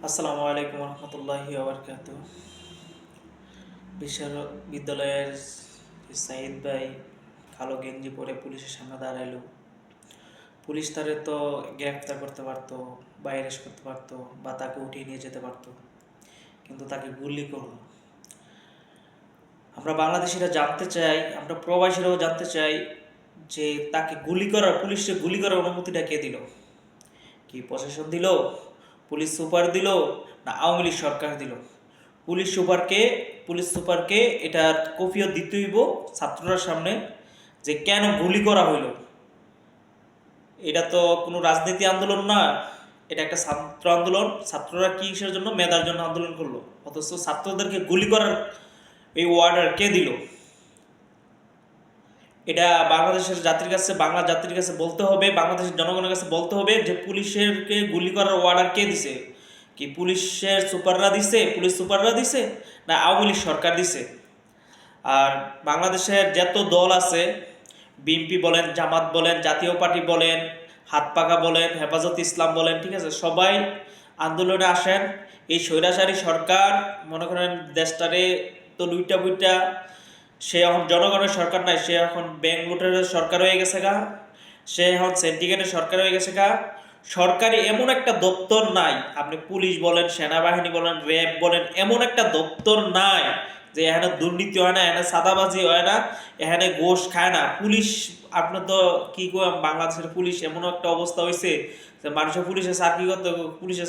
আসসালামু আলাইকুম রহমতুল্লাহি ওবরকাত। বিশ্ববিদ্যালয়ের সাইদ ভাই কালো গেঞ্জি পরে পুলিশের সামনে দাঁড়াইলো। পুলিশ তারে তো গ্রেফতার করতে পারতো বা অ্যারেস্ট করতে পারতো বা তাকে উঠিয়ে নিয়ে যেতে পারতো, কিন্তু তাকে গুলি করলো। আমরা বাংলাদেশিরা জানতে চাই, আমরা প্রবাসীরাও জানতে চাই যে তাকে পুলিশকে গুলি করার অনুমতিটা কে দিল? কি প্রশাসন দিল, পুলিশ সুপার দিল, না আওয়ামী লীগ সরকার দিল? পুলিশ সুপারকে এটার কফিয়ত দিতে হইব ছাত্ররা সামনে, যে কেন গুলি করা হইল। এটা তো কোনো রাজনীতি আন্দোলন না, এটা একটা ছাত্র আন্দোলন। ছাত্ররা কিসের জন্য? মেধার জন্য আন্দোলন করলো, অথচ ছাত্রদেরকে গুলি করার এই অর্ডার কে দিল? এটা বাংলা জাতির কাছে বলতে হবে, বাংলাদেশের জনগণের কাছে বলতে হবে যে পুলিশেরকে গুলি করার অর্ডার কে দিছে? কি পুলিশ সুপাররা দিছে, না আওয়ামী লীগ সরকার দিছে? আর বাংলাদেশের যত দল আছে, বিএনপি বলেন, জামাত বলেন, জাতীয় পার্টি বলেন, হাত পাকা বলেন, হেফাজত ইসলাম বলেন, ঠিক আছে, সবাই আন্দোলনে আসেন। এই স্বৈরাচারী সরকার, মনে করেন দেশটারে তো লুইটা বুইটা, সে এখন জনগণের সরকার নাই, সে এখন ব্যাংক লুটের সরকার হয়ে গেছে গা, সে এখন সিন্ডিকেটের সরকার হয়ে গেছে গা। সরকারি এমন একটা দপ্তর নাই, আপনি পুলিশ বলেন, সেনাবাহিনী বলেন, র্যাব বলেন, এমন একটা দপ্তর নাই যে এখানে দুর্নীতি হয় না, এখানে সাদাবাজি হয় না, এখানে ঘোষ খায় না পুলিশ। আপনি তো কি কম, বাংলাদেশের পুলিশ এমন একটা অবস্থা হয়েছে যে মানুষের পুলিশের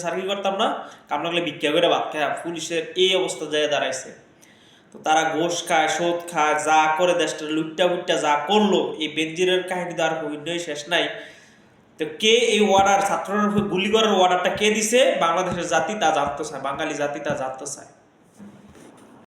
সার্কি করতাম না, কাম লাগলে ভিক্ষা করে ভাত খায়, পুলিশের এই অবস্থা যায় দাঁড়াইছে। তো তারা ঘোষ খায়, সোদ খায়, যা করে দেশটা লুটটা বুট্টা যা করলো, এই বেনজিরের কাহিনী তো আর অভিনয় শেষ নাই। তো কে এই অর্ডার, ছাত্ররা গুলি করার অর্ডারটা কে দিছে? বাংলাদেশের জাতি তা জানতে চায়, বাঙালি জাতি তা জানতে চায়।